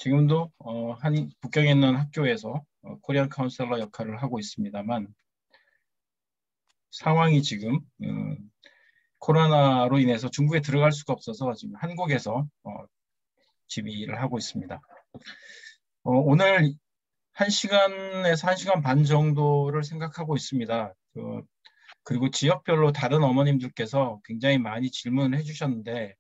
지금도 한 북경에 있는 학교에서 코리안 카운셀러 역할을 하고 있습니다만 상황이 지금 코로나로 인해서 중국에 들어갈 수가 없어서 지금 한국에서 지금 일을 하고 있습니다. 오늘 1시간에서 1시간 반 정도를 생각하고 있습니다. 그리고 지역별로 다른 어머님들께서 굉장히 많이 질문을 해주셨는데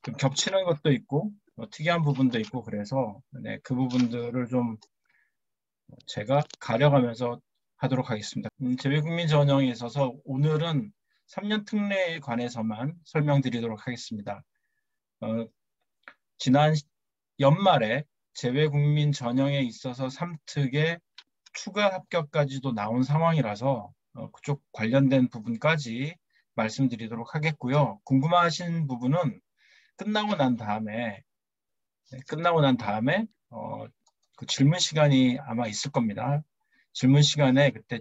좀 겹치는 것도 있고 특이한 부분도 있고 그래서 그 부분들을 좀 제가 가려가면서 하도록 하겠습니다. 재외국민 전형에 있어서 오늘은 3년 특례에 관해서만 설명드리도록 하겠습니다. 지난 연말에 재외국민 전형에 있어서 3특에 추가 합격까지도 나온 상황이라서 그쪽 관련된 부분까지 말씀드리도록 하겠고요. 궁금하신 부분은 끝나고 난 다음에 그 질문 시간이 아마 있을 겁니다. 질문 시간에 그때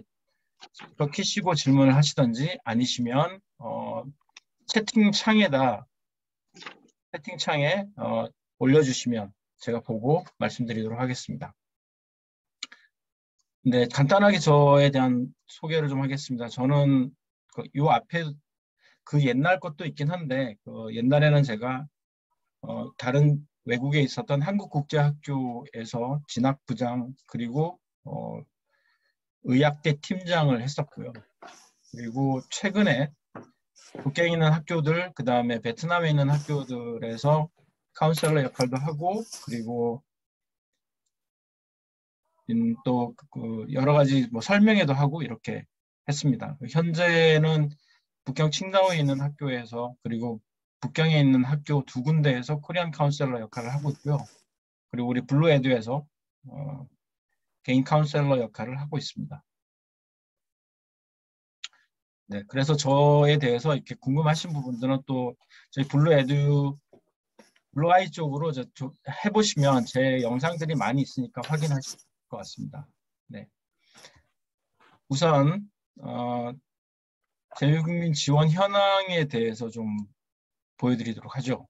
키시고 질문을 하시던지 아니시면 채팅창에 올려주시면 제가 보고 말씀드리도록 하겠습니다. 네, 간단하게 저에 대한 소개를 좀 하겠습니다. 저는 요 앞에 그 옛날 것도 있긴 한데 옛날에는 제가 다른 외국에 있었던 한국국제학교에서 진학부장 그리고 의학대 팀장을 했었고요. 그리고 최근에 북경에 있는 학교들, 그 다음에 베트남에 있는 학교들에서 카운셀러 역할도 하고 그리고 또 여러 가지 설명회도 하고 이렇게 했습니다. 현재는 북경 칭다오에 있는 학교에서 그리고 북경에 있는 학교 2군데에서 코리안 카운셀러 역할을 하고 있고요. 그리고 우리 블루에듀에서 개인 카운셀러 역할을 하고 있습니다. 네, 그래서 저에 대해서 이렇게 궁금하신 부분들은 또 저희 블루아이 쪽으로 해보시면 제 영상들이 많이 있으니까 확인하실 것 같습니다. 네. 우선 재외국민 지원 현황에 대해서 좀 보여드리도록 하죠.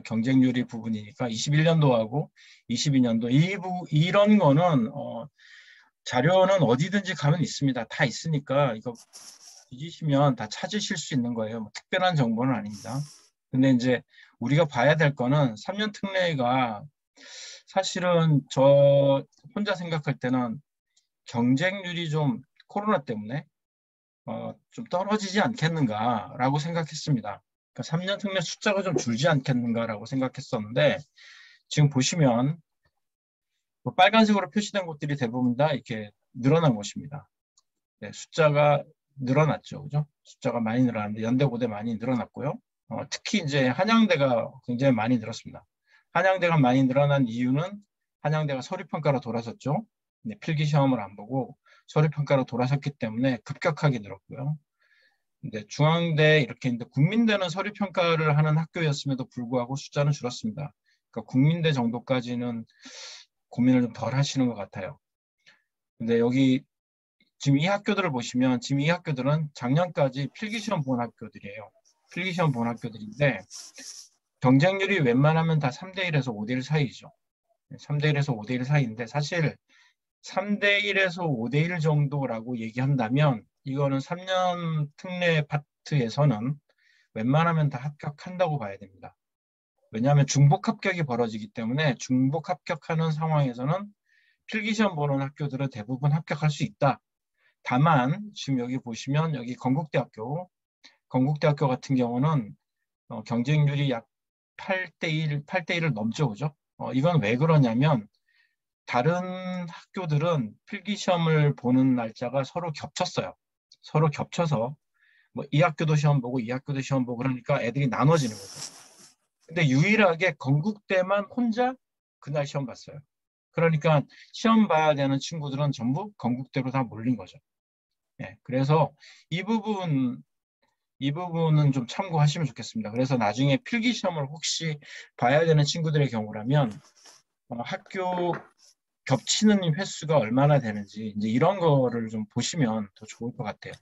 경쟁률이 부분이니까 21년도하고 22년도 이런 거는 자료는 어디든지 가면 있습니다. 다 있으니까 이거 뒤지시면 다 찾으실 수 있는 거예요. 특별한 정보는 아닙니다. 근데 이제 우리가 봐야 될 거는 3년 특례가 사실은 저 혼자 생각할 때는 경쟁률이 좀 코로나 때문에 좀 떨어지지 않겠는가라고 생각했습니다. 그러니까 3년 특례 숫자가 좀 줄지 않겠는가라고 생각했었는데 지금 보시면 빨간색으로 표시된 곳들이 대부분 다 이렇게 늘어난 곳입니다. 네, 숫자가 늘어났죠, 그죠? 숫자가 많이 늘어났는데 연대고대 많이 늘어났고요. 특히 이제 한양대가 굉장히 많이 늘었습니다. 한양대가 많이 늘어난 이유는 한양대가 서류평가로 돌아섰죠. 네, 필기시험을 안 보고 서류평가로 돌아섰기 때문에 급격하게 늘었고요. 근데 중앙대 이렇게 있는데 국민대는 서류평가를 하는 학교였음에도 불구하고 숫자는 줄었습니다. 그러니까 국민대 정도까지는 고민을 좀 덜 하시는 것 같아요. 근데 여기 지금 이 학교들을 보시면 지금 이 학교들은 작년까지 필기시험 본 학교들이에요. 필기시험 본 학교들인데 경쟁률이 웬만하면 다 3대1에서 5대1 사이죠. 3대1에서 5대1 사이인데 사실 3대1에서 5대1 정도라고 얘기한다면 이거는 3년 특례 파트에서는 웬만하면 다 합격한다고 봐야 됩니다. 왜냐하면 중복 합격이 벌어지기 때문에 중복 합격하는 상황에서는 필기시험 보는 학교들은 대부분 합격할 수 있다. 다만 지금 여기 보시면 여기 건국대학교 같은 경우는 경쟁률이 약 8대1을 넘죠, 그죠? 이건 왜 그러냐면 다른 학교들은 필기시험을 보는 날짜가 서로 겹쳤어요. 서로 겹쳐서 이 학교도 시험 보고 이 학교도 시험 보고 그러니까 애들이 나눠지는 거죠. 근데 유일하게 건국대만 혼자 그날 시험 봤어요. 그러니까 시험 봐야 되는 친구들은 전부 건국대로 다 몰린 거죠. 네, 그래서 이 부분은 좀 참고하시면 좋겠습니다. 그래서 나중에 필기시험을 혹시 봐야 되는 친구들의 경우라면 학교 겹치는 횟수가 얼마나 되는지 이제 이런 거를 좀 보시면 더 좋을 것 같아요.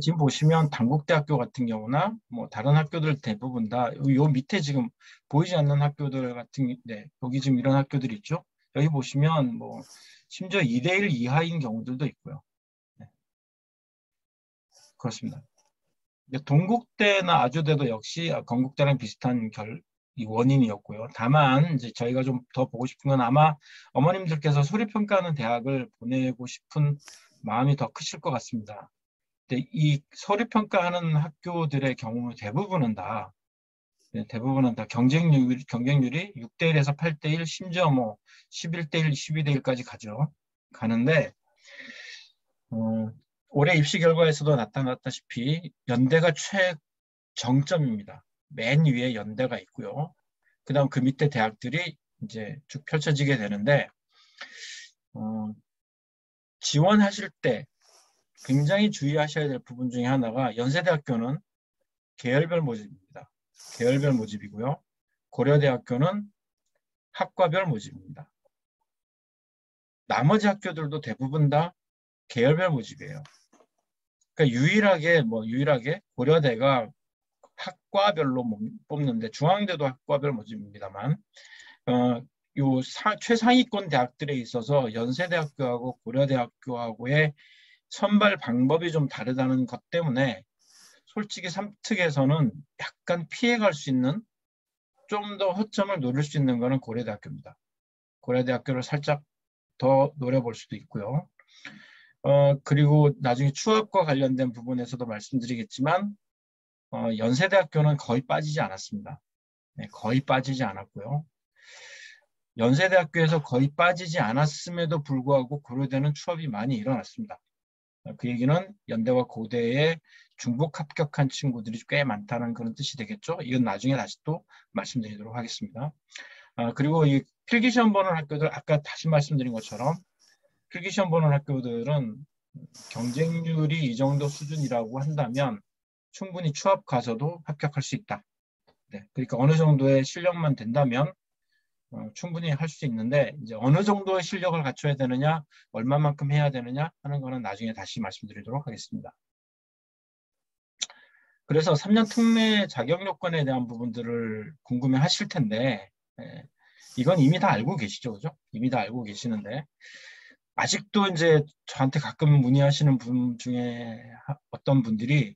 지금 보시면 단국대학교 같은 경우나 뭐 다른 학교들 대부분 다 요 밑에 지금 보이지 않는 학교들 같은 네, 여기 지금 이런 학교들이 있죠. 여기 보시면 뭐 심지어 2대1 이하인 경우들도 있고요. 네, 그렇습니다. 동국대나 아주대도 역시 건국대랑 비슷한 이 원인이었고요. 다만 이제 저희가 좀 더 보고 싶은 건 아마 어머님들께서 소리평가하는 대학을 보내고 싶은 마음이 더 크실 것 같습니다. 근데 이 서류평가하는 학교들의 경우 대부분은 다 경쟁률이 6대1에서 8대1, 심지어 뭐 11대1, 12대1까지 가는데, 어, 올해 입시 결과에서도 나타났다시피 연대가 최정점입니다. 맨 위에 연대가 있고요. 그 다음 그 밑에 대학들이 이제 쭉 펼쳐지게 되는데, 어, 지원하실 때 굉장히 주의하셔야 될 부분 중에 하나가 연세대학교는 계열별 모집입니다. 계열별 모집이고요. 고려대학교는 학과별 모집입니다. 나머지 학교들도 대부분 다 계열별 모집이에요. 그러니까 유일하게 고려대가 학과별로 뽑는데 중앙대도 학과별 모집입니다만 요 최상위권 대학들에 있어서 연세대학교하고 고려대학교하고의 선발 방법이 좀 다르다는 것 때문에 솔직히 삼특에서는 약간 피해갈 수 있는 좀 더 허점을 노릴 수 있는 것은 고려대학교입니다. 고려대학교를 살짝 더 노려볼 수도 있고요. 그리고 나중에 추억과 관련된 부분에서도 말씀드리겠지만 연세대학교는 거의 빠지지 않았습니다. 네, 거의 빠지지 않았고요. 연세대학교에서 거의 빠지지 않았음에도 불구하고 고려대는 추업이 많이 일어났습니다. 그 얘기는 연대와 고대에 중복 합격한 친구들이 꽤 많다는 그런 뜻이 되겠죠. 이건 나중에 다시 또 말씀드리도록 하겠습니다. 그리고 이 필기시험 보는 학교들 아까 다시 말씀드린 것처럼 필기시험 보는 학교들은 경쟁률이 이 정도 수준이라고 한다면 충분히 추업 가서도 합격할 수 있다. 네, 그러니까 어느 정도의 실력만 된다면 충분히 할 수 있는데 이제 어느 정도의 실력을 갖춰야 되느냐, 얼마만큼 해야 되느냐 하는 거는 나중에 다시 말씀드리도록 하겠습니다. 그래서 3년 특례 자격 요건에 대한 부분들을 궁금해 하실 텐데 이건 이미 다 알고 계시죠, 그죠? 이미 다 알고 계시는데 아직도 이제 저한테 가끔 문의하시는 분 중에 어떤 분들이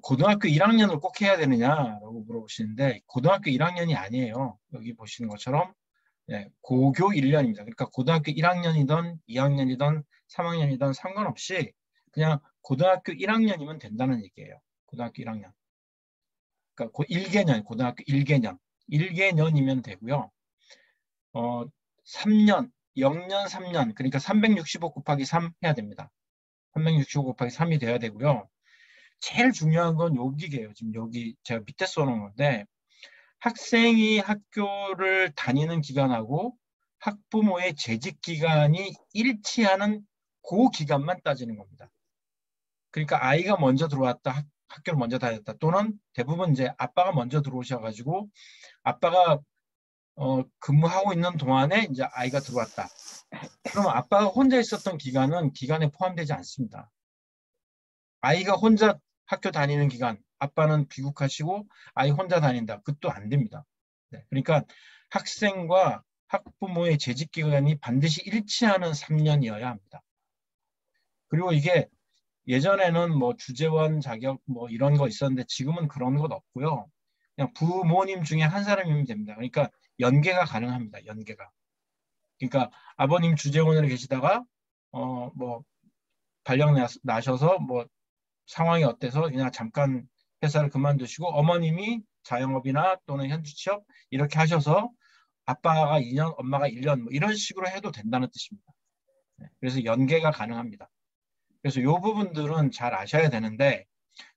고등학교 1학년을 꼭 해야 되느냐라고 물어보시는데 고등학교 1학년이 아니에요. 여기 보시는 것처럼 고교 1년입니다. 그러니까 고등학교 1학년이든 2학년이든 3학년이든 상관없이 그냥 고등학교 1학년이면 된다는 얘기예요. 고등학교 1학년. 그러니까 1개년, 고등학교 1개년. 1개년이면 되고요. 3년, 0년 3년, 그러니까 365 곱하기 3 해야 됩니다. 365 곱하기 3이 돼야 되고요. 제일 중요한 건 여기게요. 지금 여기 제가 밑에 써놓은 건데 학생이 학교를 다니는 기간하고 학부모의 재직 기간이 일치하는 그 기간만 따지는 겁니다. 그러니까 아이가 먼저 들어왔다, 학교를 먼저 다녔다, 또는 대부분 이제 아빠가 먼저 들어오셔가지고 아빠가 근무하고 있는 동안에 이제 아이가 들어왔다. 그러면 아빠가 혼자 있었던 기간은 기간에 포함되지 않습니다. 아이가 혼자 학교 다니는 기간, 아빠는 귀국하시고 아이 혼자 다닌다. 그것도 안 됩니다. 네, 그러니까 학생과 학부모의 재직 기간이 반드시 일치하는 3년이어야 합니다. 그리고 이게 예전에는 뭐 주재원 자격 뭐 이런 거 있었는데 지금은 그런 것 없고요. 그냥 부모님 중에 한 사람이면 됩니다. 그러니까 연계가 가능합니다. 연계가. 그러니까 아버님 주재원으로 계시다가 뭐 발령 나셔서 뭐 상황이 어때서 그냥 잠깐 회사를 그만두시고 어머님이 자영업이나 또는 현주 취업 이렇게 하셔서 아빠가 2년, 엄마가 1년 뭐 이런 식으로 해도 된다는 뜻입니다. 그래서 연계가 가능합니다. 그래서 이 부분들은 잘 아셔야 되는데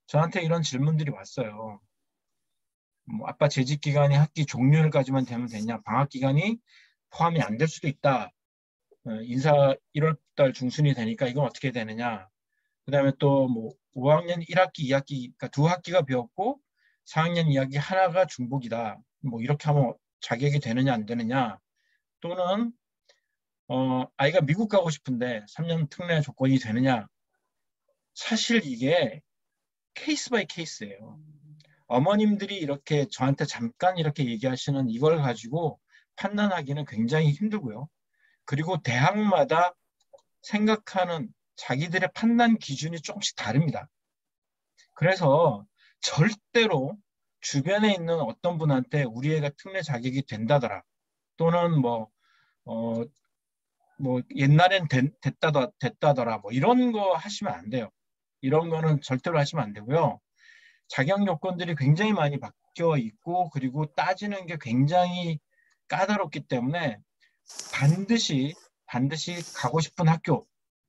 저한테 이런 질문들이 왔어요. 뭐 아빠 재직 기간이 학기 종료일까지만 되면 되냐? 방학 기간이 포함이 안 될 수도 있다. 인사 1월 달 중순이 되니까 이건 어떻게 되느냐? 그다음에 또 뭐 5학년 1학기, 2학기, 그러니까 두 학기가 비었고 4학년 2학기 하나가 중복이다. 뭐 이렇게 하면 자격이 되느냐 안 되느냐? 또는 아이가 미국 가고 싶은데 3년 특례 조건이 되느냐? 사실 이게 케이스 바이 케이스예요. 어머님들이 이렇게 저한테 잠깐 이렇게 얘기하시는 이걸 가지고 판단하기는 굉장히 힘들고요. 그리고 대학마다 생각하는 자기들의 판단 기준이 조금씩 다릅니다. 그래서 절대로 주변에 있는 어떤 분한테 우리 애가 특례 자격이 된다더라, 또는 어, 옛날엔 됐다더라, 뭐 이런 거 하시면 안 돼요. 이런 거는 절대로 하시면 안 되고요. 자격 요건들이 굉장히 많이 바뀌어 있고, 그리고 따지는 게 굉장히 까다롭기 때문에 반드시 가고 싶은 학교,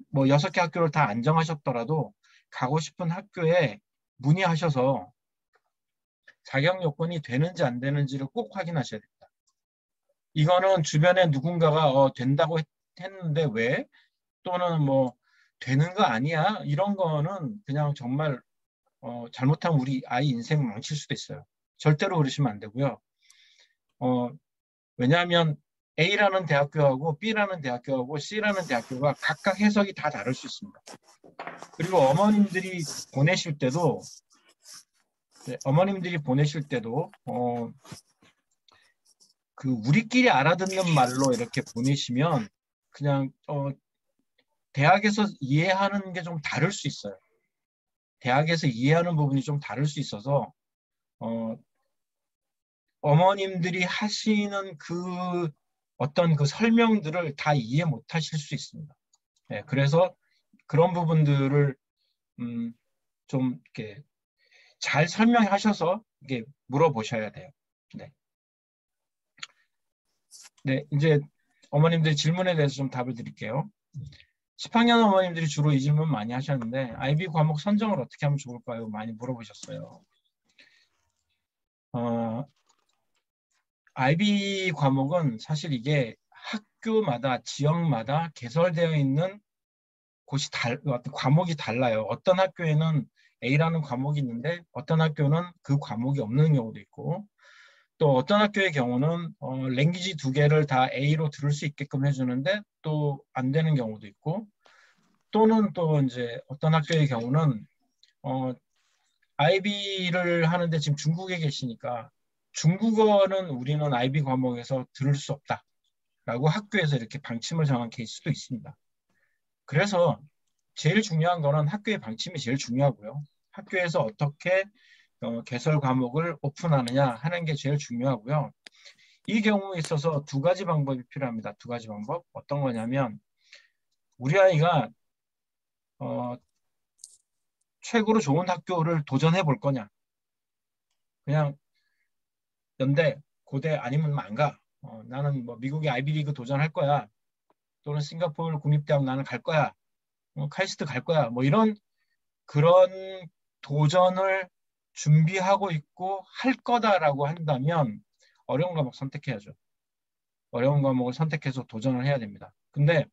뭐 6개 학교를 다 안정하셨더라도 가고 싶은 학교에 문의하셔서 자격 요건이 되는지 안 되는지를 꼭 확인하셔야 됩니다. 이거는 주변에 누군가가 된다고 했는데 왜? 또는 뭐 되는 거 아니야? 이런 거는 그냥 정말 잘못하면 우리 아이 인생 망칠 수도 있어요. 절대로 그러시면 안 되고요. 왜냐하면 A라는 대학교하고 B라는 대학교하고 C라는 대학교가 각각 해석이 다 다를 수 있습니다. 그리고 어머님들이 보내실 때도 그 우리끼리 알아듣는 말로 이렇게 보내시면 그냥 대학에서 이해하는 게 좀 다를 수 있어요. 대학에서 이해하는 부분이 좀 다를 수 있어서 어머님들이 하시는 그 어떤 그 설명들을 다 이해 못 하실 수 있습니다. 네, 그래서 그런 부분들을 좀 이렇게 잘 설명하셔서 이게 물어보셔야 돼요. 네. 네, 이제 어머님들 질문에 대해서 좀 답을 드릴게요. 10학년 어머님들이 주로 이 질문 많이 하셨는데 IB 과목 선정을 어떻게 하면 좋을까요? 많이 물어보셨어요. IB 과목은 사실 이게 학교마다 지역마다 개설되어 있는 어떤 과목이 달라요. 어떤 학교에는 A라는 과목이 있는데 어떤 학교는 그 과목이 없는 경우도 있고, 또 어떤 학교의 경우는 랭귀지 2개를 다 A로 들을 수 있게끔 해주는데 또 안 되는 경우도 있고, 또는 또 이제 어떤 학교의 경우는 IB를 하는데 지금 중국에 계시니까 중국어는 우리는 IB 과목에서 들을 수 없다라고 학교에서 이렇게 방침을 정한 케이스도 있습니다. 그래서 제일 중요한 거는 학교의 방침이 제일 중요하고요. 학교에서 어떻게 개설 과목을 오픈하느냐 하는 게 제일 중요하고요. 이 경우에 있어서 2가지 방법이 필요합니다. 2가지 방법. 어떤 거냐면 우리 아이가 최고로 좋은 학교를 도전해 볼 거냐. 그냥 연대, 고대 아니면 안 가. 나는 뭐 미국의 아이비리그 도전할 거야. 또는 싱가포르 국립대학 나는 갈 거야. 카이스트 갈 거야. 뭐 그런 도전을 준비하고 있고 할 거다라고 한다면 어려운 과목 선택해야죠. 어려운 과목을 선택해서 도전을 해야 됩니다. 근데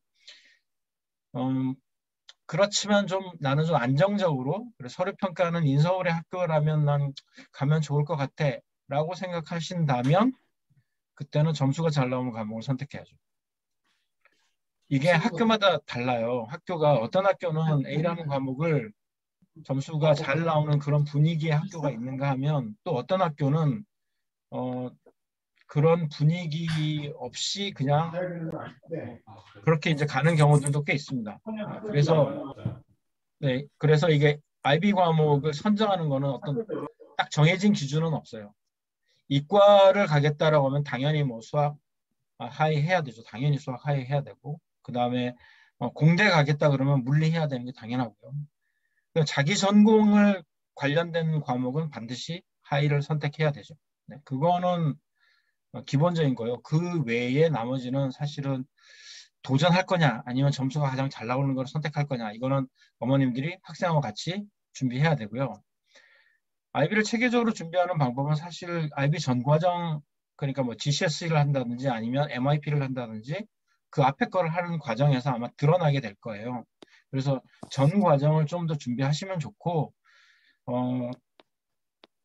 그렇지만 나는 좀 안정적으로, 서류 평가는 인서울의 학교라면 난 가면 좋을 것 같아 라고 생각하신다면 그때는 점수가 잘 나오는 과목을 선택해야죠. 이게 학교마다 달라요. 학교가 어떤 학교는 A라는 과목을 점수가 잘 나오는 그런 분위기의 학교가 있는가 하면 또 어떤 학교는 그런 분위기 없이 그냥 그렇게 이제 가는 경우들도 꽤 있습니다. 그래서 이게 IB 과목을 선정하는 거는 어떤 딱 정해진 기준은 없어요. 이과를 가겠다라고 하면 당연히 뭐 수학 하이 해야 되죠. 당연히 수학 하이 해야 되고, 그 다음에 공대 가겠다 그러면 물리 해야 되는 게 당연하고요. 자기 전공을 관련된 과목은 반드시 하이를 선택해야 되죠. 네, 그거는 기본적인 거예요. 그 외에 나머지는 사실은 도전할 거냐 아니면 점수가 가장 잘 나오는 걸 선택할 거냐, 이거는 어머님들이 학생하고 같이 준비해야 되고요. IB를 체계적으로 준비하는 방법은 사실 IB 전 과정, 그러니까 뭐 GCSE를 한다든지 아니면 MIP를 한다든지 그 앞에 거를 하는 과정에서 아마 드러나게 될 거예요. 그래서 전 과정을 좀 더 준비하시면 좋고,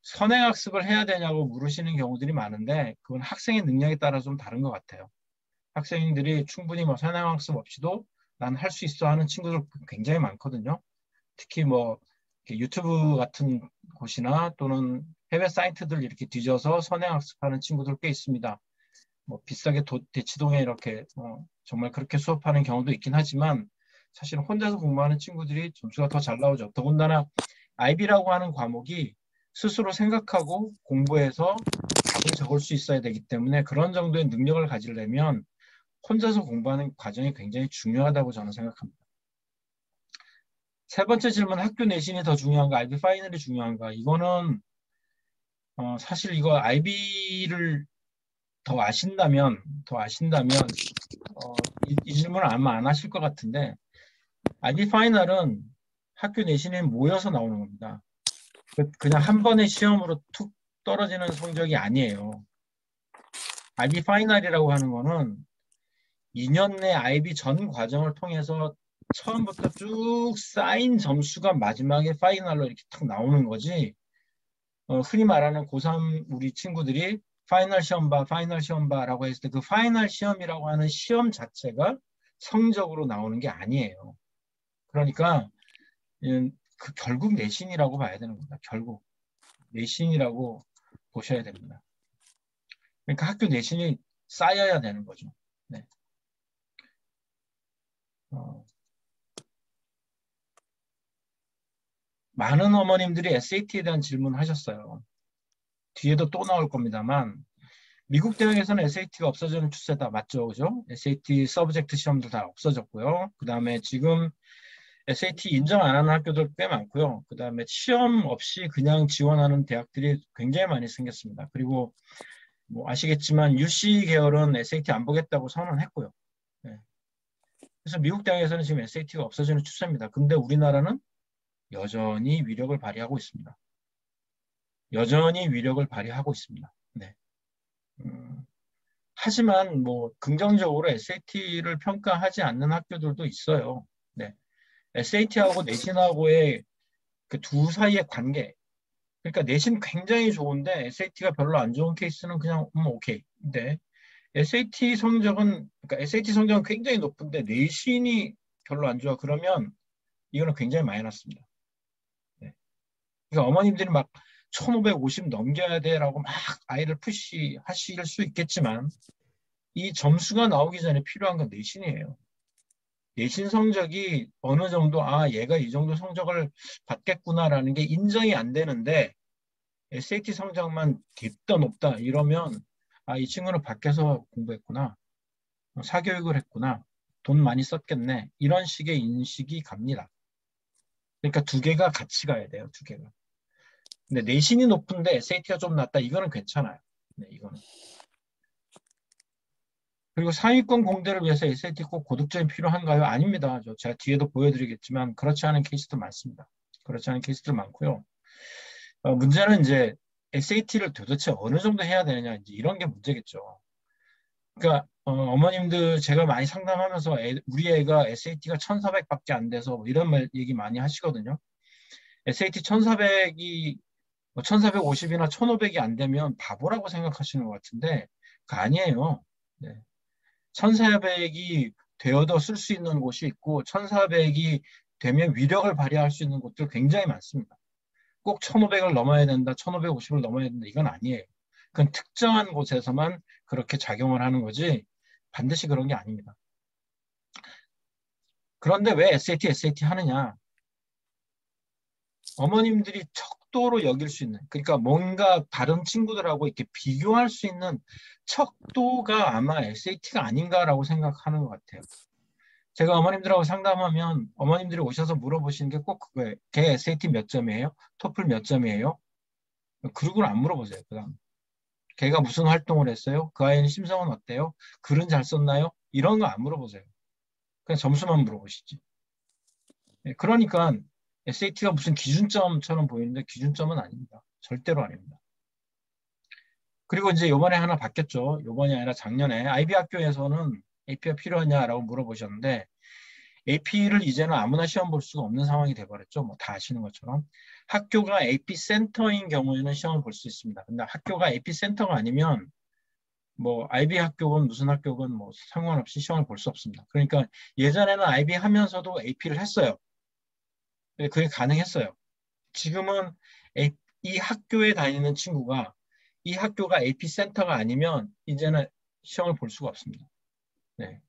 선행학습을 해야 되냐고 물으시는 경우들이 많은데 그건 학생의 능력에 따라 좀 다른 것 같아요. 학생들이 충분히 뭐 선행학습 없이도 난 할 수 있어 하는 친구들 굉장히 많거든요. 특히 뭐 유튜브 같은 곳이나 또는 해외 사이트들 이렇게 뒤져서 선행학습하는 친구들 꽤 있습니다. 뭐 비싸게 대치동에 이렇게 정말 그렇게 수업하는 경우도 있긴 하지만 사실 혼자서 공부하는 친구들이 점수가 더 잘 나오죠. 더군다나 IB라고 하는 과목이 스스로 생각하고 공부해서 답을 적을 수 있어야 되기 때문에 그런 정도의 능력을 가지려면 혼자서 공부하는 과정이 굉장히 중요하다고 저는 생각합니다. 세 번째 질문, 학교 내신이 더 중요한가, IB 파이널이 중요한가? 이거는 사실 이거 IB를 더 아신다면 이 질문을 아마 안 하실 것 같은데 IB 파이널은 학교 내신에 모여서 나오는 겁니다. 그냥 한 번의 시험으로 툭 떨어지는 성적이 아니에요. IB 파이널이라고 하는 거는 2년 내 IB 전 과정을 통해서 처음부터 쭉 쌓인 점수가 마지막에 파이널로 이렇게 탁 나오는 거지. 흔히 말하는 고3 우리 친구들이 파이널 시험 봐라고 했을 때 그 파이널 시험이라고 하는 시험 자체가 성적으로 나오는 게 아니에요. 그러니까 결국 내신이라고 봐야 되는 겁니다. 결국 내신이라고 보셔야 됩니다. 그러니까 학교 내신이 쌓여야 되는 거죠. 네. 많은 어머님들이 SAT에 대한 질문을 하셨어요. 뒤에도 또 나올 겁니다만 미국 대학에서는 SAT가 없어지는 추세다. 맞죠? 그죠? SAT 서브젝트 시험도 다 없어졌고요. 그 다음에 지금 SAT 인정 안 하는 학교들 꽤 많고요. 그 다음에 시험 없이 그냥 지원하는 대학들이 굉장히 많이 생겼습니다. 그리고 뭐 아시겠지만 UC 계열은 SAT 안 보겠다고 선언했고요. 네. 그래서 미국 대학에서는 지금 SAT가 없어지는 추세입니다. 근데 우리나라는 여전히 위력을 발휘하고 있습니다. 여전히 위력을 발휘하고 있습니다. 네. 하지만 뭐 긍정적으로 SAT를 평가하지 않는 학교들도 있어요. 네. SAT하고 내신하고의 그 두 사이의 관계. 그러니까 내신 굉장히 좋은데 SAT가 별로 안 좋은 케이스는 그냥 오케이. 근데 그러니까 SAT 성적은 굉장히 높은데 내신이 별로 안 좋아. 그러면 이거는 굉장히 마이너스입니다. 네. 그러니까 어머님들이 막 1550 넘겨야 돼라고 막 아이를 푸시하실 수 있겠지만 이 점수가 나오기 전에 필요한 건 내신이에요. 내신 성적이 어느 정도 얘가 이 정도 성적을 받겠구나라는 게 인정이 안 되는데 SAT 성적만 깊다 높다 이러면 이 친구는 밖에서 공부했구나. 사교육을 했구나. 돈 많이 썼겠네. 이런 식의 인식이 갑니다. 그러니까 두 개가 같이 가야 돼요. 두 개가. 근데 내신이 높은데 SAT가 좀 낮다. 이거는 괜찮아요. 네, 이거는. 그리고 상위권 공대를 위해서 SAT 꼭 고득점이 필요한가요? 아닙니다. 제가 뒤에도 보여드리겠지만 그렇지 않은 케이스도 많습니다. 그렇지 않은 케이스도 많고요. 문제는 이제 SAT를 도대체 어느 정도 해야 되느냐 이제 이런 게 문제겠죠. 그러니까 어머님들 제가 많이 상담하면서 우리 애가 SAT가 1400밖에 안 돼서 뭐 이런 얘기 많이 하시거든요. SAT 1400이 1450이나 1500이 안 되면 바보라고 생각하시는 것 같은데 그거 아니에요. 네. 1400이 되어도 쓸 수 있는 곳이 있고 1400이 되면 위력을 발휘할 수 있는 곳들 굉장히 많습니다. 꼭 1500을 넘어야 된다, 1550을 넘어야 된다 이건 아니에요. 그건 특정한 곳에서만 그렇게 작용을 하는 거지 반드시 그런 게 아닙니다. 그런데 왜 SAT 하느냐? 어머님들이 척도로 여길 수 있는 그러니까 뭔가 다른 친구들하고 이렇게 비교할 수 있는 척도가 아마 SAT가 아닌가라고 생각하는 것 같아요. 제가 어머님들하고 상담하면 어머님들이 오셔서 물어보시는 게 꼭 그거예요. 걔 SAT 몇 점이에요? 토플 몇 점이에요? 그러고는 안 물어보세요. 그다음 걔가 무슨 활동을 했어요? 그 아이는 심성은 어때요? 글은 잘 썼나요? 이런 거 안 물어보세요. 그냥 점수만 물어보시지. 그러니까 SAT가 무슨 기준점처럼 보이는데 기준점은 아닙니다. 절대로 아닙니다. 그리고 이제 요번에 하나 바뀌었죠. 요번이 아니라 작년에 IB 학교에서는 AP가 필요하냐라고 물어보셨는데 AP를 이제는 아무나 시험 볼 수가 없는 상황이 돼버렸죠. 뭐 다 아시는 것처럼. 학교가 AP 센터인 경우에는 시험을 볼 수 있습니다. 근데 학교가 AP 센터가 아니면 뭐 IB 학교건 무슨 학교건 뭐 상관없이 시험을 볼 수 없습니다. 그러니까 예전에는 IB 하면서도 AP를 했어요. 그게 가능했어요. 지금은 이 학교에 다니는 친구가 이 학교가 AP 센터가 아니면 이제는 시험을 볼 수가 없습니다. 네.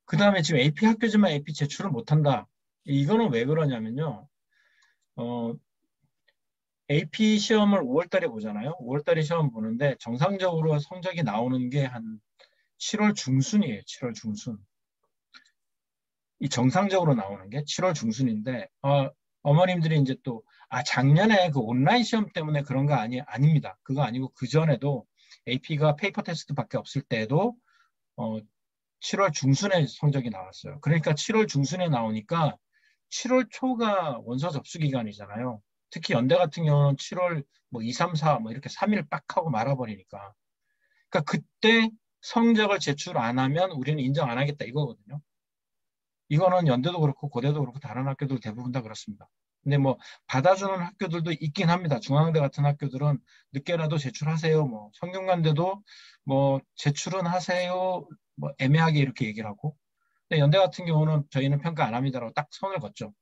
그 다음에 지금 AP 학교지만 AP 제출을 못한다. 이거는 왜 그러냐면요. 어, AP 시험을 5월 달에 보잖아요. 5월 달에 시험 보는데 정상적으로 성적이 나오는 게 한 7월 중순이에요. 7월 중순. 이 정상적으로 나오는 게 7월 중순인데 어머님들이 이제 또 작년에 그 온라인 시험 때문에 그런 거 아닙니다. 그거 아니고 그 전에도 AP가 페이퍼 테스트밖에 없을 때에도 7월 중순에 성적이 나왔어요. 그러니까 7월 중순에 나오니까 7월 초가 원서 접수 기간이잖아요. 특히 연대 같은 경우는 7월 뭐 2, 3, 4 뭐 이렇게 3일 빡 하고 말아버리니까. 그러니까 그때 성적을 제출 안 하면 우리는 인정 안 하겠다 이거거든요. 이거는 연대도 그렇고 고대도 그렇고 다른 학교들 대부분 다 그렇습니다. 근데 뭐 받아주는 학교들도 있긴 합니다. 중앙대 같은 학교들은 늦게라도 제출하세요. 뭐 성균관대도 뭐 제출은 하세요. 뭐 애매하게 이렇게 얘기를 하고. 근데 연대 같은 경우는 저희는 평가 안 합니다라고 딱 선을 걷죠.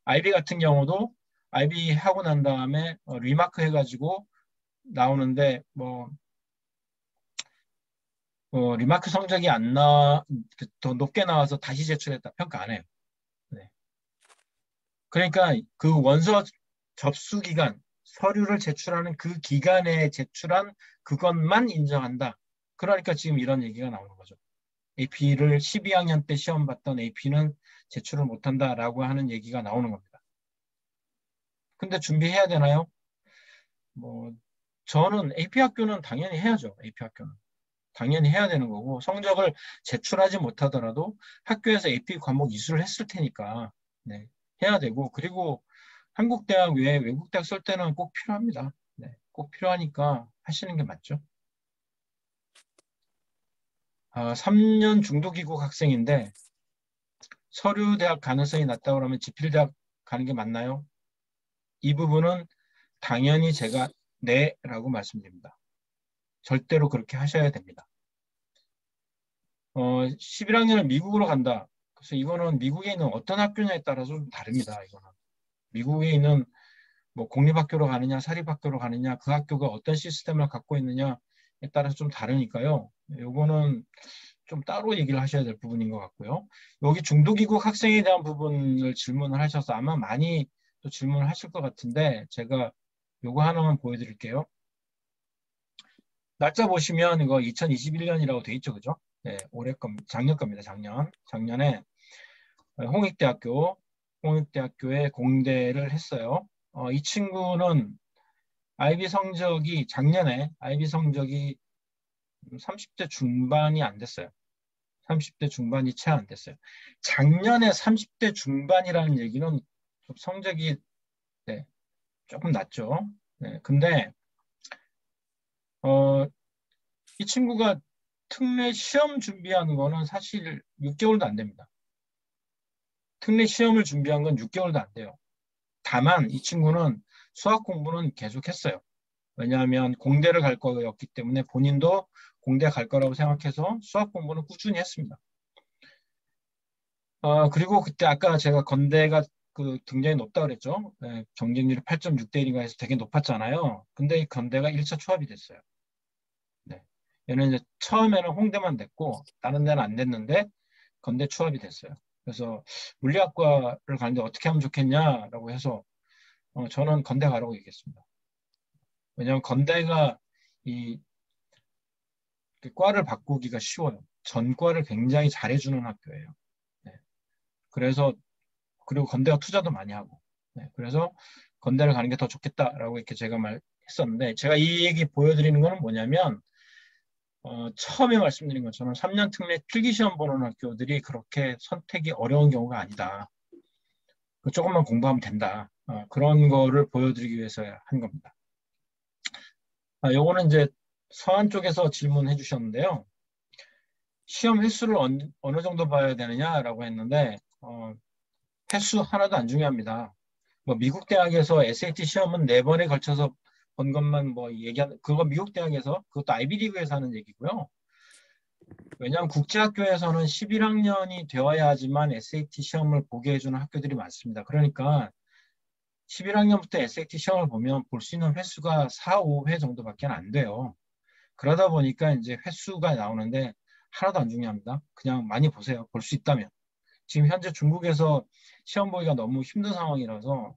아이비 같은 경우도 아이비 하고 난 다음에 리마크 해가지고 나오는데 뭐 리마크 성적이 안 더 높게 나와서 다시 제출했다 평가 안 해요. 네. 그러니까 그 원서 접수 기간, 서류를 제출하는 그 기간에 제출한 그것만 인정한다. 그러니까 지금 이런 얘기가 나오는 거죠. AP를 12학년 때 시험 봤던 AP는 제출을 못한다라고 하는 얘기가 나오는 겁니다. 근데 준비해야 되나요? 뭐 저는 AP 학교는 당연히 해야죠. AP 학교는. 당연히 해야 되는 거고 성적을 제출하지 못하더라도 학교에서 AP 과목 이수를 했을 테니까 네, 해야 되고 그리고 한국 대학 외에 외국 대학 쓸 때는 꼭 필요합니다. 네, 꼭 필요하니까 하시는 게 맞죠. 3년 중도기국 학생인데 서류 대학 가능성이 낮다고 그러면 지필대학 가는 게 맞나요? 이 부분은 당연히 제가 네라고 말씀드립니다. 절대로 그렇게 하셔야 됩니다. 11학년을 미국으로 간다. 그래서 이거는 미국에 있는 어떤 학교냐에 따라서 좀 다릅니다. 이거는. 미국에 있는 뭐 공립학교로 가느냐, 사립학교로 가느냐, 그 학교가 어떤 시스템을 갖고 있느냐에 따라서 좀 다르니까요. 요거는 좀 따로 얘기를 하셔야 될 부분인 것 같고요. 여기 중도기국 학생에 대한 부분을 질문을 하셔서 아마 많이 또 질문을 하실 것 같은데 제가 요거 하나만 보여드릴게요. 날짜 보시면 이거 2021년이라고 돼 있죠, 그죠? 네, 올해 작년 겁니다, 작년. 작년에 홍익대학교에 공대를 했어요. 이 친구는 작년에 아이비 성적이 30대 중반이 안 됐어요. 30대 중반이 채 안 됐어요. 작년에 30대 중반이라는 얘기는 좀 성적이 네, 조금 낮죠. 네, 근데 어, 이 친구가 특례 시험 준비하는 거는 사실 6개월도 안 됩니다. 특례 시험을 준비한 건 6개월도 안 돼요. 다만 이 친구는 수학 공부는 계속 했어요. 왜냐하면 공대를 갈 거였기 때문에 본인도 공대 갈 거라고 생각해서 수학 공부는 꾸준히 했습니다. 그리고 그때 아까 제가 건대가 굉장히 높다 그랬죠. 네, 경쟁률이 8.6대 1인가 해서 되게 높았잖아요. 근데 이 건대가 1차 초합이 됐어요. 네. 얘는 이제 처음에는 홍대만 됐고 다른 데는 안 됐는데 건대 초합이 됐어요. 그래서 물리학과를 가는데 어떻게 하면 좋겠냐라고 해서 저는 건대 가라고 얘기했습니다. 왜냐하면 건대가 이 과를 바꾸기가 쉬워요. 전과를 굉장히 잘해주는 학교예요. 네. 그래서 그리고 건대가 투자도 많이 하고 네. 그래서 건대를 가는 게 더 좋겠다라고 이렇게 제가 말했었는데 제가 이 얘기 보여드리는 거는 뭐냐면 처음에 말씀드린 것처럼 3년 특례 필기시험 보는 학교들이 그렇게 선택이 어려운 경우가 아니다. 조금만 공부하면 된다. 그런 거를 보여드리기 위해서 한 겁니다. 요거는 이제 서한 쪽에서 질문해 주셨는데요. 시험 횟수를 어느 정도 봐야 되느냐라고 했는데 횟수 하나도 안 중요합니다. 뭐 미국 대학에서 SAT 시험은 4번에 걸쳐서 본 것만 뭐 얘기하는 그거 미국 대학에서 그것도 아이비리그에서 하는 얘기고요. 왜냐하면 국제학교에서는 11학년이 되어야 하지만 SAT 시험을 보게 해주는 학교들이 많습니다. 그러니까 11학년부터 SAT 시험을 보면 볼 수 있는 횟수가 4, 5회 정도밖에 안 돼요. 그러다 보니까 이제 횟수가 나오는데 하나도 안 중요합니다. 그냥 많이 보세요. 볼 수 있다면. 지금 현재 중국에서 시험 보기가 너무 힘든 상황이라서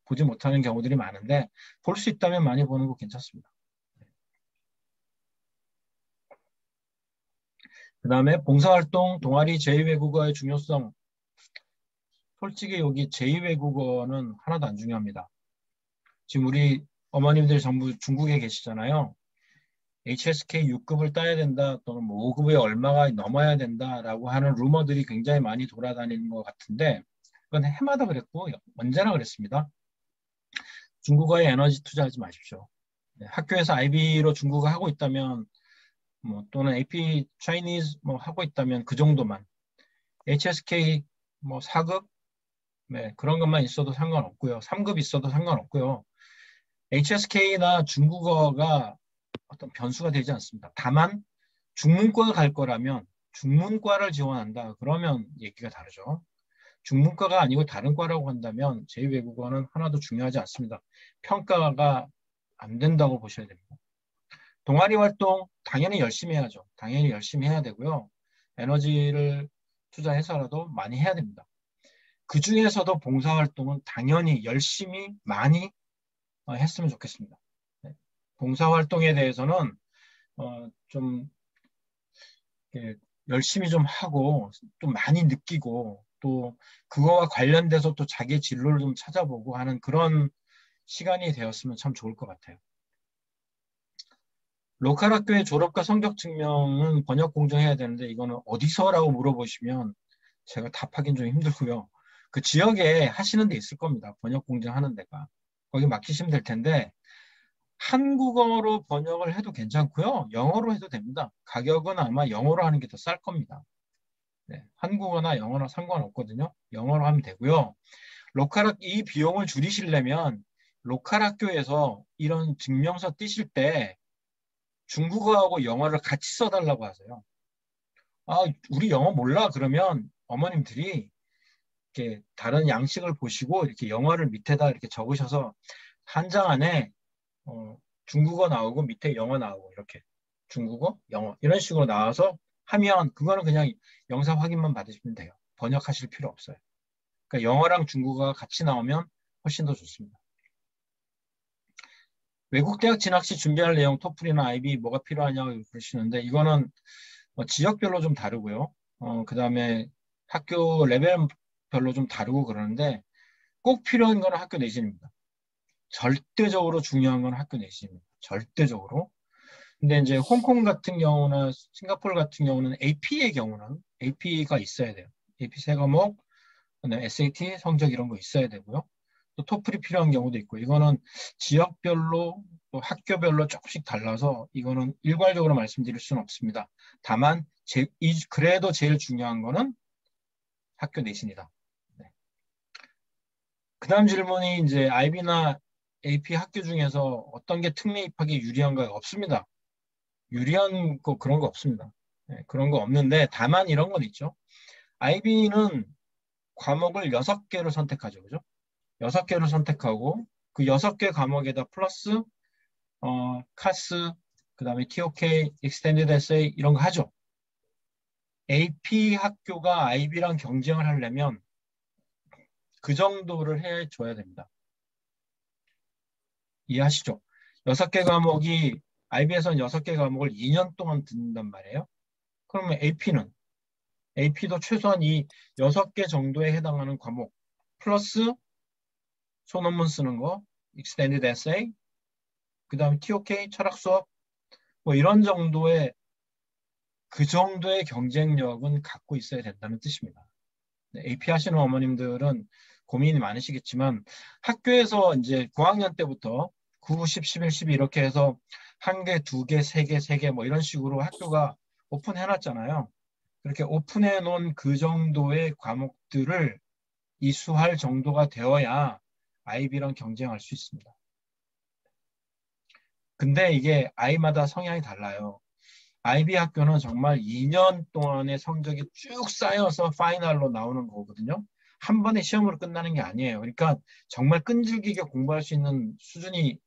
보지 못하는 경우들이 많은데 볼 수 있다면 많이 보는 거 괜찮습니다. 그 다음에 봉사활동, 동아리, 제2외국어의 중요성. 솔직히 여기 제2외국어는 하나도 안 중요합니다. 지금 우리 어머님들 전부 중국에 계시잖아요. HSK 6급을 따야 된다 또는 뭐 5급에 얼마가 넘어야 된다라고 하는 루머들이 굉장히 많이 돌아다니는 것 같은데 그건 해마다 그랬고 언제나 그랬습니다. 중국어에 에너지 투자하지 마십시오. 학교에서 IB로 중국어 하고 있다면 뭐 또는 AP Chinese 뭐 하고 있다면 그 정도만 HSK 뭐 4급 네, 그런 것만 있어도 상관없고요. 3급 있어도 상관없고요. HSK나 중국어가 어떤 변수가 되지 않습니다. 다만 중문과 갈 거라면 중문과를 지원한다. 그러면 얘기가 다르죠. 중문과가 아니고 다른 과라고 한다면 제2외국어는 하나도 중요하지 않습니다. 평가가 안 된다고 보셔야 됩니다. 동아리 활동 당연히 열심히 해야죠. 당연히 열심히 해야 되고요. 에너지를 투자해서라도 많이 해야 됩니다. 그 중에서도 봉사활동은 당연히 열심히 많이 했으면 좋겠습니다. 네. 봉사활동에 대해서는 좀 열심히 좀 하고 또 많이 느끼고 또 그거와 관련돼서 또 자기 진로를 좀 찾아보고 하는 그런 시간이 되었으면 참 좋을 것 같아요. 로컬 학교의 졸업과 성적 증명은 번역 공정해야 되는데 이거는 어디서라고 물어보시면 제가 답하기는 좀 힘들고요. 그 지역에 하시는 데 있을 겁니다. 번역 공정하는 데가. 거기 맡기시면 될 텐데 한국어로 번역을 해도 괜찮고요. 영어로 해도 됩니다. 가격은 아마 영어로 하는 게 더 쌀 겁니다. 네, 한국어나 영어나 상관없거든요. 영어로 하면 되고요. 이 비용을 줄이시려면 로컬 학교에서 이런 증명서 띄실 때 중국어하고 영어를 같이 써달라고 하세요. 아, 우리 영어 몰라? 그러면 어머님들이 이렇게 다른 양식을 보시고 이렇게 영어를 밑에다 이렇게 적으셔서 한 장 안에 중국어 나오고 밑에 영어 나오고 이렇게 중국어, 영어 이런 식으로 나와서 하면 그거는 그냥 영상 확인만 받으시면 돼요. 번역하실 필요 없어요. 그러니까 영어랑 중국어가 같이 나오면 훨씬 더 좋습니다. 외국 대학 진학 시 준비할 내용 토플이나 IB 뭐가 필요하냐고 그러시는데 이거는 지역별로 좀 다르고요. 그 다음에 학교 레벨별로 좀 다르고 그러는데 꼭 필요한 거는 학교 내신입니다. 절대적으로 중요한 건 학교 내신입니다. 절대적으로. 근데 이제 홍콩 같은 경우나 싱가포르 같은 경우는 AP의 경우는 AP가 있어야 돼요. AP 세 과목, SAT 성적 이런 거 있어야 되고요. 또 토플이 필요한 경우도 있고 이거는 지역별로 또 학교별로 조금씩 달라서 이거는 일괄적으로 말씀드릴 수는 없습니다. 다만 그래도 제일 중요한 거는 학교 내신이다. 네. 그 다음 질문이 이제 IB나 AP 학교 중에서 어떤 게 특례 입학에 유리한가요? 없습니다. 유리한 거 그런 거 없습니다. 네, 그런 거 없는데 다만 이런 건 있죠. IB는 과목을 6개로 선택하죠. 그죠? 6개로 선택하고 그 6개 과목에다 플러스 카스, 그 다음에 TOK, Extended Essay 이런 거 하죠. AP 학교가 IB랑 경쟁을 하려면 그 정도를 해줘야 됩니다. 이해하시죠? 6개 과목이 IB에서는 6개 과목을 2년 동안 듣는단 말이에요. 그러면 AP도 최소한 이 6개 정도에 해당하는 과목 플러스 소논문 쓰는 거, Extended Essay, 그 다음에 TOK, 철학 수업 뭐 이런 정도의 그 정도의 경쟁력은 갖고 있어야 된다는 뜻입니다. AP 하시는 어머님들은 고민이 많으시겠지만 학교에서 이제 고학년 때부터 9, 10, 11, 12 이렇게 해서 한 개, 두 개, 세 개, 세 개 뭐 이런 식으로 학교가 오픈해 놨잖아요. 그렇게 오픈해 놓은 그 정도의 과목들을 이수할 정도가 되어야 IB랑 경쟁할 수 있습니다. 근데 이게 아이마다 성향이 달라요. IB 학교는 정말 2년 동안의 성적이 쭉 쌓여서 파이널로 나오는 거거든요. 한 번에 시험으로 끝나는 게 아니에요. 그러니까 정말 끈질기게 공부할 수 있는 수준이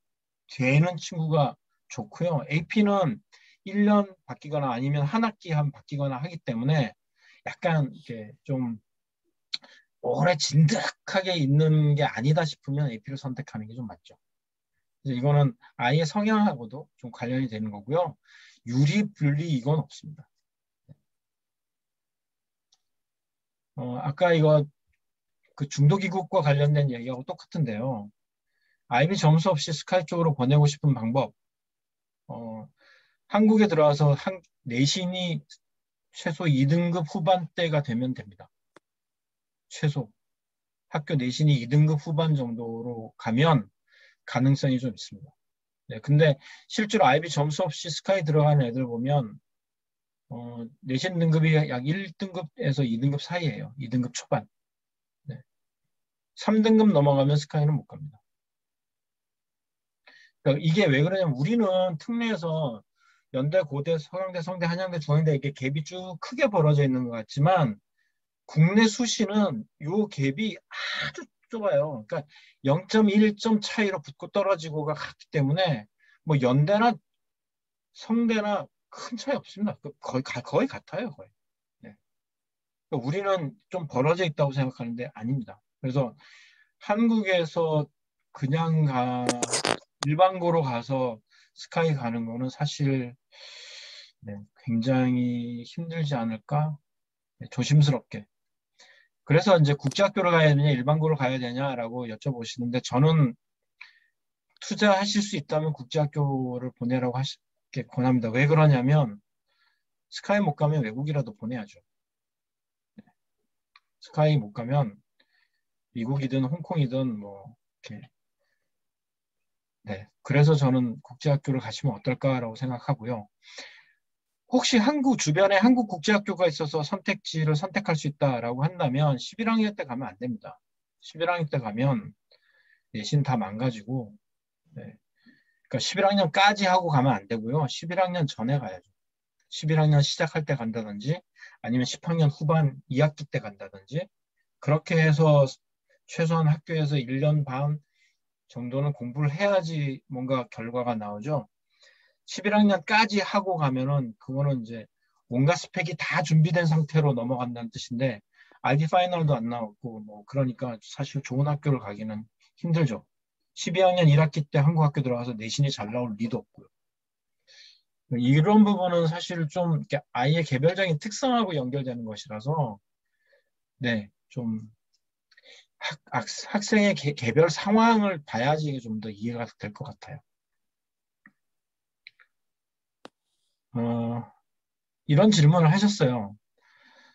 되는 친구가 좋고요. AP는 1년 바뀌거나 아니면 한 학기 한 바뀌거나 하기 때문에 약간 이렇게 좀 오래 진득하게 있는 게 아니다 싶으면 AP를 선택하는 게 좀 맞죠. 그래서 이거는 아이의 성향하고도 좀 관련이 되는 거고요. 유리, 분리 이건 없습니다. 아까 이거 그 중도기국과 관련된 얘기하고 똑같은데요. IB 점수 없이 스카이 쪽으로 보내고 싶은 방법. 어, 한국에 들어와서 내신이 최소 2등급 후반대가 되면 됩니다. 최소. 학교 내신이 2등급 후반 정도로 가면 가능성이 좀 있습니다. 네, 근데 실제로 IB 점수 없이 스카이 들어가는 애들 보면 내신 등급이 약 1등급에서 2등급 사이예요. 2등급 초반. 네. 3등급 넘어가면 스카이는 못 갑니다. 그러니까 이게 왜 그러냐면 우리는 특례에서 연대, 고대, 서강대, 성대, 한양대, 중앙대 이렇게 갭이 쭉 크게 벌어져 있는 것 같지만 국내 수시는 요 갭이 아주 좁아요. 그러니까 0.1점 차이로 붙고 떨어지고가 같기 때문에 뭐 연대나 성대나 큰 차이 없습니다. 거의 같아요, 거의. 네. 그러니까 우리는 좀 벌어져 있다고 생각하는데 아닙니다. 그래서 한국에서 그냥 일반고로 가서 스카이 가는 거는 사실 네, 굉장히 힘들지 않을까? 네, 조심스럽게. 그래서 이제 국제학교를 가야 되냐, 일반고를 가야 되냐라고 여쭤보시는데 저는 투자하실 수 있다면 국제학교를 보내라고 권합니다. 왜 그러냐면 스카이 못 가면 외국이라도 보내야죠. 스카이 못 가면 미국이든 홍콩이든 뭐 이렇게 네. 그래서 저는 국제학교를 가시면 어떨까라고 생각하고요. 혹시 한국 주변에 한국 국제학교가 있어서 선택지를 선택할 수 있다라고 한다면 11학년 때 가면 안 됩니다. 11학년 때 가면 내신 다 망가지고 네. 그러니까 11학년까지 하고 가면 안 되고요. 11학년 전에 가야죠. 11학년 시작할 때 간다든지 아니면 10학년 후반 2학기 때 간다든지 그렇게 해서 최소한 학교에서 1년 반 정도는 공부를 해야지 뭔가 결과가 나오죠. 11학년까지 하고 가면은 그거는 이제 온갖 스펙이 다 준비된 상태로 넘어간다는 뜻인데 IB 파이널도 안 나왔고 뭐 그러니까 사실 좋은 학교를 가기는 힘들죠. 12학년 1학기 때 한국 학교 들어가서 내신이 잘 나올 리도 없고요. 이런 부분은 사실 좀 이렇게 아이의 개별적인 특성하고 연결되는 것이라서 네, 좀 학생의 개별 상황을 봐야지 좀 더 이해가 될 것 같아요. 어, 이런 질문을 하셨어요.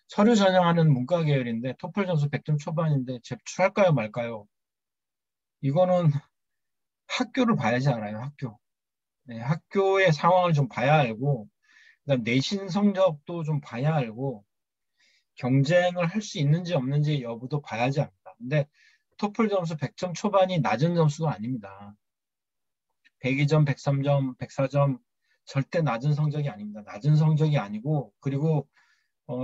서류 전형하는 문과 계열인데 토플 점수 100점 초반인데 제출할까요 말까요? 이거는 학교를 봐야지 알아요. 학교. 네, 학교의 상황을 좀 봐야 알고 그다음 내신 성적도 좀 봐야 알고 경쟁을 할 수 있는지 없는지 여부도 봐야지 합니다. 근데 토플 점수 100점 초반이 낮은 점수가 아닙니다. 102점, 103점, 104점 절대 낮은 성적이 아닙니다. 낮은 성적이 아니고 그리고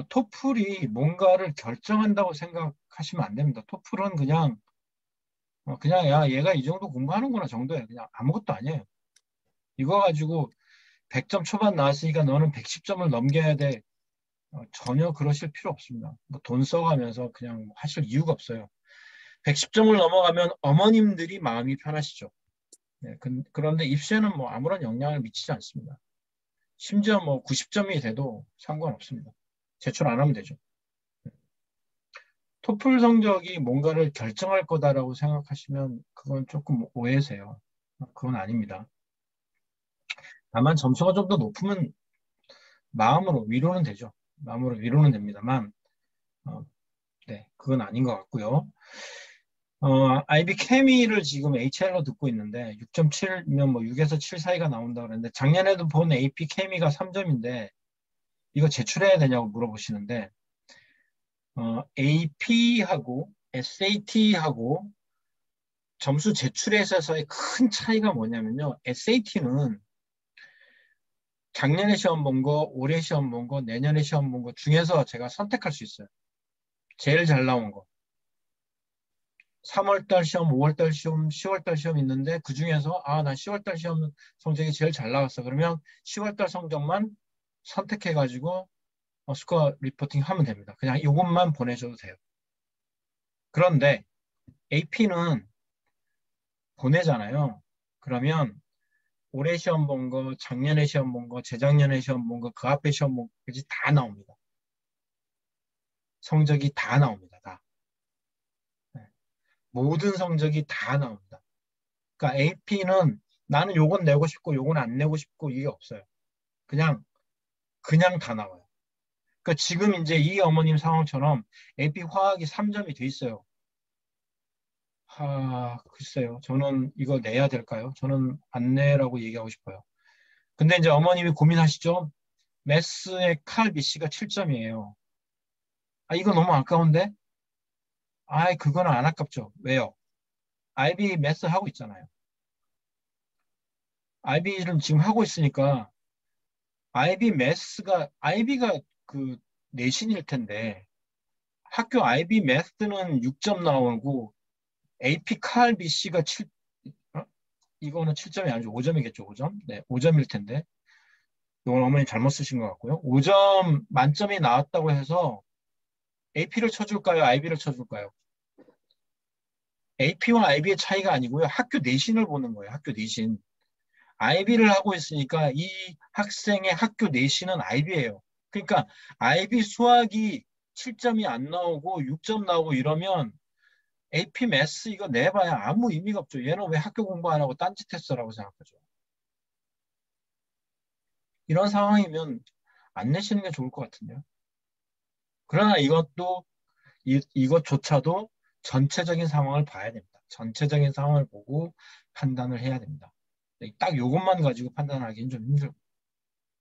토플이 뭔가를 결정한다고 생각하시면 안 됩니다. 토플은 그냥 야 얘가 이 정도 공부하는구나 정도예요. 그냥 아무것도 아니에요. 이거 가지고 100점 초반 나왔으니까 너는 110점을 넘겨야 돼. 전혀 그러실 필요 없습니다. 뭐돈 써가면서 그냥 하실 이유가 없어요. 110점을 넘어가면 어머님들이 마음이 편하시죠. 네, 그런데 입시에는 뭐 아무런 영향을 미치지 않습니다. 심지어 뭐 90점이 돼도 상관없습니다. 제출 안 하면 되죠. 토플 성적이 뭔가를 결정할 거다라고 생각하시면 그건 조금 오해세요. 그건 아닙니다. 다만 점수가 좀 더 높으면 마음으로 위로는 되죠. 마음으로 위로는 됩니다만, 어, 네, 그건 아닌 것 같고요. IB 케미를 지금 HL로 듣고 있는데 6.7면 뭐 6에서 7 사이가 나온다 그러는데 작년에도 본 AP 케미가 3점인데 이거 제출해야 되냐고 물어보시는데 AP하고 SAT하고 점수 제출에 있어서의 큰 차이가 뭐냐면요. SAT는 작년에 시험 본 거, 올해 시험 본 거, 내년에 시험 본 거 중에서 제가 선택할 수 있어요. 제일 잘 나온 거. 3월달 시험, 5월달 시험, 10월달 시험 있는데 그 중에서 난 10월달 시험 성적이 제일 잘 나왔어. 그러면 10월달 성적만 선택해가지고 스코어 리포팅 하면 됩니다. 그냥 이것만 보내줘도 돼요. 그런데 AP는 보내잖아요. 그러면 올해 시험 본 거, 작년에 시험 본 거, 재작년에 시험 본 거, 그 앞에 시험 본 거까지 다 나옵니다. 성적이 다 나옵니다. 다. 네. 모든 성적이 다 나옵니다. 그러니까 AP는 나는 요건 내고 싶고 요건 안 내고 싶고 이게 없어요. 그냥 다 나와요. 그러니까 지금 이제 이 어머님 상황처럼 AP 화학이 3점이 돼 있어요. 글쎄요. 저는 이거 내야 될까요? 저는 안 내라고 얘기하고 싶어요. 근데 이제 어머님이 고민하시죠? 매스의 칼 BC가 7점이에요. 이거 너무 아까운데? 그거는 안 아깝죠. 왜요? IB 매스 하고 있잖아요. IB를 지금 하고 있으니까 IB가 그 내신일 텐데 학교 IB 매스는 6점 나오고 AP 칼 BC가 7, 이거는 7점이 아니죠. 5점이겠죠. 5점? 네, 5점일 텐데. 이건 어머니 잘못 쓰신 것 같고요. 5점 만점이 나왔다고 해서 AP를 쳐줄까요? IB를 쳐줄까요? AP와 IB의 차이가 아니고요. 학교 내신을 보는 거예요. 학교 내신. IB를 하고 있으니까 이 학생의 학교 내신은 IB예요. 그러니까 IB 수학이 7점이 안 나오고 6점 나오고 이러면 AP 매스 이거 내봐야 아무 의미가 없죠. 얘는 왜 학교 공부 안 하고 딴짓 했어라고 생각하죠. 이런 상황이면 안 내시는 게 좋을 것 같은데요. 그러나 이것조차도 전체적인 상황을 봐야 됩니다. 전체적인 상황을 보고 판단을 해야 됩니다. 딱 이것만 가지고 판단하기는 좀 힘들고.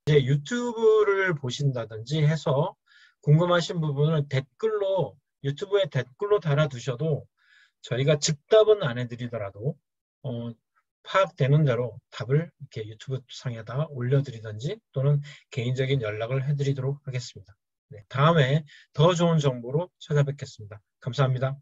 이제 유튜브를 보신다든지 해서 궁금하신 부분을 유튜브에 댓글로 달아두셔도 저희가 즉답은 안 해드리더라도 파악되는 대로 답을 이렇게 유튜브 상에다 올려드리든지 또는 개인적인 연락을 해드리도록 하겠습니다. 네, 다음에 더 좋은 정보로 찾아뵙겠습니다. 감사합니다.